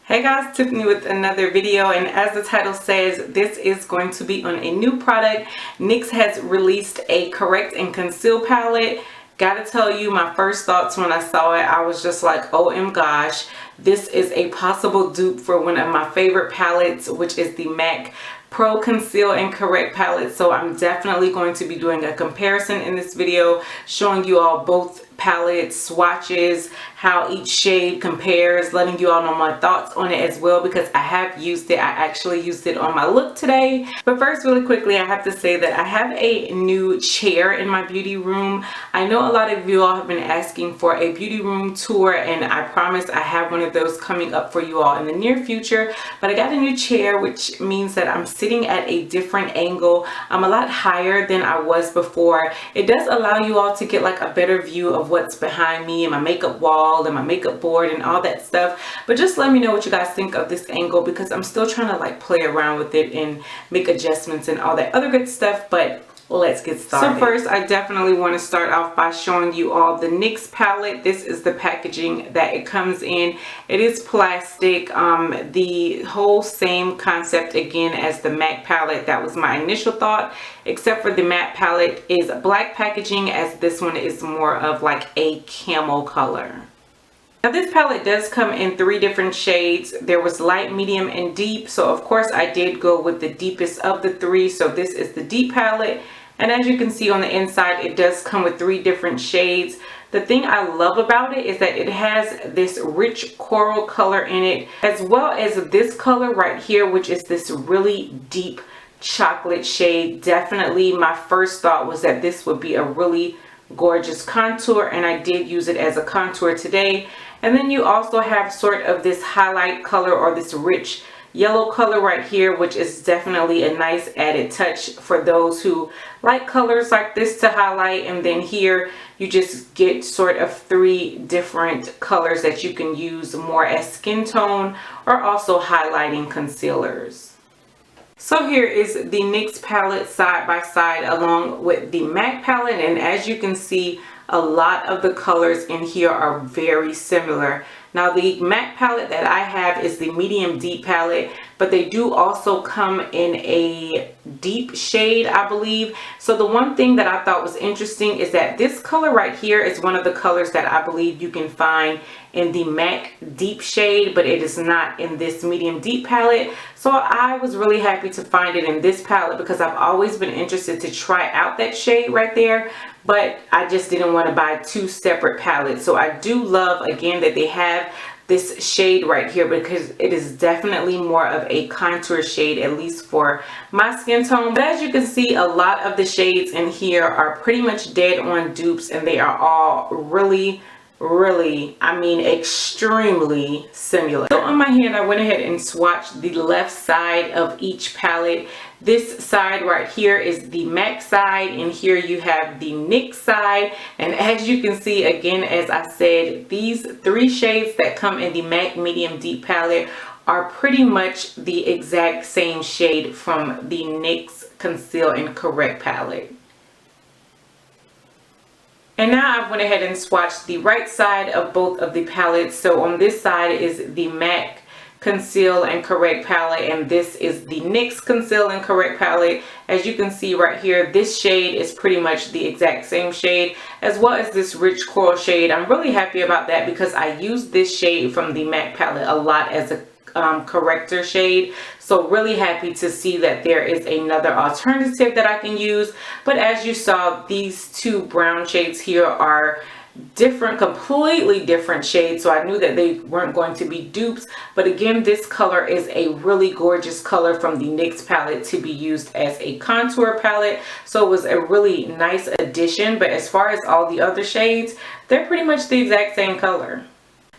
Hey guys, Tiffany with another video, and as the title says, this is going to be on a new product. NYX has released a Correct and Conceal palette. Gotta tell you, my first thoughts when I saw it, I was just like, OM gosh, this is a possible dupe for one of my favorite palettes, which is the MAC Pro Conceal and Correct palette. So I'm definitely going to be doing a comparison in this video, showing you all both palettes, swatches, how each shade compares, letting you all know my thoughts on it as well, because I have used it. I actually used it on my look today. But first, really quickly, I have to say that I have a new chair in my beauty room. I know a lot of you all have been asking for a beauty room tour, and I promise I have one of those coming up for you all in the near future. But I got a new chair, which means that I'm sitting at a different angle. I'm a lot higher than I was before. It does allow you all to get like a better view of what's behind me and my makeup wall and my makeup board and all that stuff. But just let me know what you guys think of this angle, because I'm still trying to like play around with it and make adjustments and all that other good stuff. But let's get started. So first, I definitely want to start off by showing you all the NYX palette. This is the packaging that it comes in. It is plastic. The whole same concept again as the MAC palette. That was my initial thought, except for the matte palette is black packaging, as this one is more of like a camel color. Now this palette does come in 3 different shades. There was light, medium, and deep. So of course I did go with the deepest of the 3. So this is the deep palette. And as you can see on the inside, it does come with 3 different shades. The thing I love about it is that it has this rich coral color in it, as well as this color right here, which is this really deep chocolate shade. Definitely my first thought was that this would be a really gorgeous contour, and I did use it as a contour today. And then you also have sort of this highlight color, or this rich yellow color right here, which is definitely a nice added touch for those who like colors like this to highlight. And then here you just get sort of 3 different colors that you can use more as skin tone or also highlighting concealers. So here is the NYX palette side by side along with the MAC palette, and as you can see, a lot of the colors in here are very similar. Now the MAC palette that I have is the medium deep palette, but they do also come in a deep shade, I believe. So the one thing that I thought was interesting is that this color right here is one of the colors that I believe you can find in the MAC deep shade, but it is not in this medium deep palette. So I was really happy to find it in this palette, because I've always been interested to try out that shade right there, but I just didn't want to buy 2 separate palettes. So I do love again that they have this shade right here, because it is definitely more of a contour shade, at least for my skin tone. But as you can see, a lot of the shades in here are pretty much dead on dupes, and they are all really, I mean extremely similar. So on my hand, I went ahead and swatched the left side of each palette. This side right here is the MAC side, and here you have the NYX side. And as you can see, again, as I said, these 3 shades that come in the MAC medium deep palette are pretty much the exact same shade from the NYX Conceal and Correct palette. And now I went ahead and swatched the right side of both of the palettes. So on this side is the MAC Conceal and Correct palette, and this is the NYX Conceal and Correct palette. As you can see right here, this shade is pretty much the exact same shade, as well as this rich coral shade. I'm really happy about that, because I used this shade from the MAC palette a lot as a corrector shade. So really happy to see that there is another alternative that I can use. But as you saw, these 2 brown shades here are different, completely different shades, so I knew that they weren't going to be dupes. But again, this color is a really gorgeous color from the NYX palette to be used as a contour palette, so it was a really nice addition. But as far as all the other shades, they're pretty much the exact same color.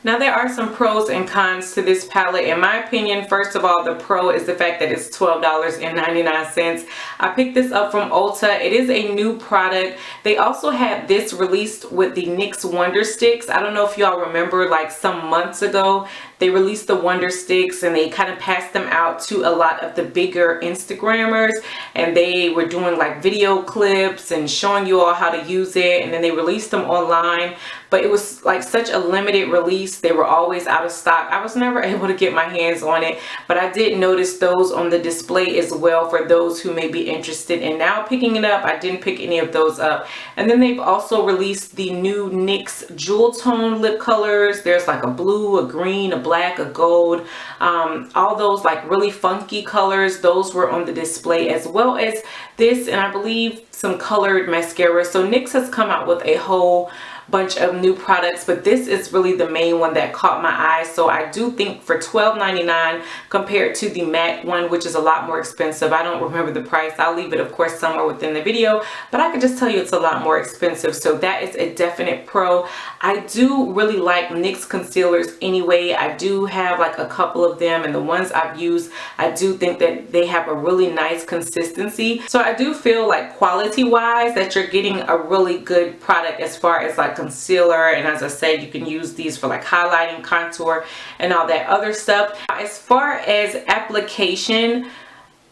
Now there are some pros and cons to this palette. In my opinion, first of all, the pro is the fact that it's $12.99. I picked this up from Ulta. It is a new product. They also had this released with the NYX Wonder Sticks. I don't know if y'all remember, like some months ago, they released the Wonder Sticks and they kind of passed them out to a lot of the bigger Instagrammers, and they were doing like video clips and showing you all how to use it, and then they released them online. But it was like such a limited release. They were always out of stock. I was never able to get my hands on it, but I did notice those on the display as well for those who may be interested in now picking it up. I didn't pick any of those up. And then they've also released the new NYX jewel tone lip colors. There's like a blue, a green, a black, a gold, all those like really funky colors. Those were on the display, as well as this, and I believe some colored mascara. So NYX has come out with a whole bunch of new products, but this is really the main one that caught my eye. So I do think for $12.99 compared to the MAC one, which is a lot more expensive. I don't remember the price. I'll leave it of course somewhere within the video, but I can just tell you it's a lot more expensive. So that is a definite pro. I do really like NYX concealers anyway. I do have like a couple of them, and the ones I've used, I do think that they have a really nice consistency. So I do feel like quality wise that you're getting a really good product as far as like concealer, and as I said, you can use these for like highlighting, contour, and all that other stuff. As far as application,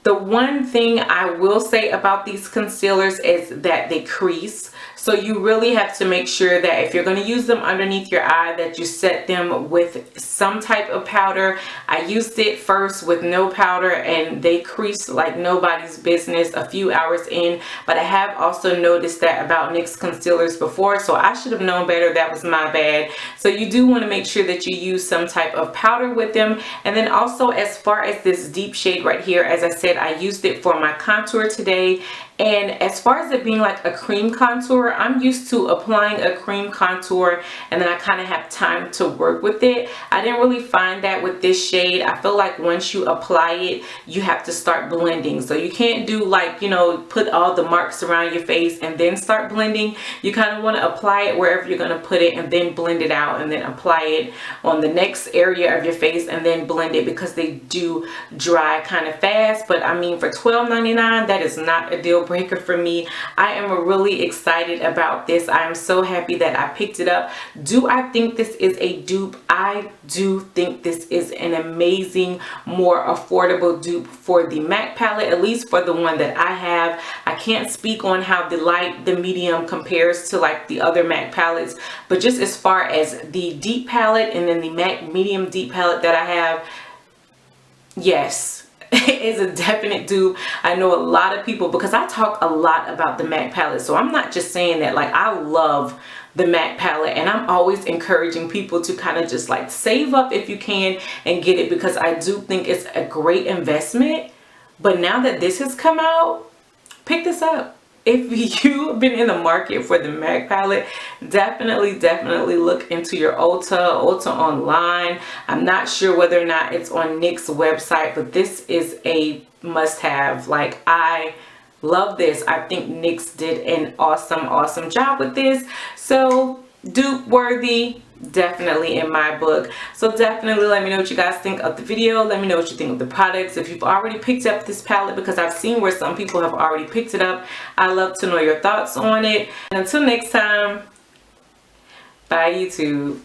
the one thing I will say about these concealers is that they crease. So you really have to make sure that if you're going to use them underneath your eye, that you set them with some type of powder. I used it first with no powder and they creased like nobody's business a few hours in. But I have also noticed that about NYX concealers before, so I should have known better. That was my bad. So you do want to make sure that you use some type of powder with them. And then also, as far as this deep shade right here, as I said, I used it for my contour today. And as far as it being like a cream contour, I'm used to applying a cream contour and then I kind of have time to work with it. I didn't really find that with this shade. I feel like once you apply it, you have to start blending. So you can't do like, you know, put all the marks around your face and then start blending. You kind of want to apply it wherever you're going to put it and then blend it out, and then apply it on the next area of your face and then blend it, because they do dry kind of fast. But I mean, for $12.99, that is not a deal breaker for me. I am really excited about this. I am so happy that I picked it up. Do I think this is a dupe? I do think this is an amazing, more affordable dupe for the MAC palette, at least for the one that I have. I can't speak on how the light, the medium compares to like the other MAC palettes, but just as far as the deep palette and then the MAC medium deep palette that I have, yes, it is a definite dupe. I know a lot of people, because I talk a lot about the MAC palette, so I'm not just saying that. Like, I love the MAC palette, and I'm always encouraging people to kind of just like save up if you can and get it, because I do think it's a great investment. But now that this has come out, pick this up. If you've been in the market for the MAC palette, definitely look into your Ulta online. I'm not sure whether or not it's on NYX website, but this is a must-have. Like, I love this. I think NYX did an awesome job with this. So dupe worthy, definitely in my book. So definitely let me know what you guys think of the video. Let me know what you think of the products. If you've already picked up this palette, because I've seen where some people have already picked it up, I love to know your thoughts on it. And until next time, bye YouTube.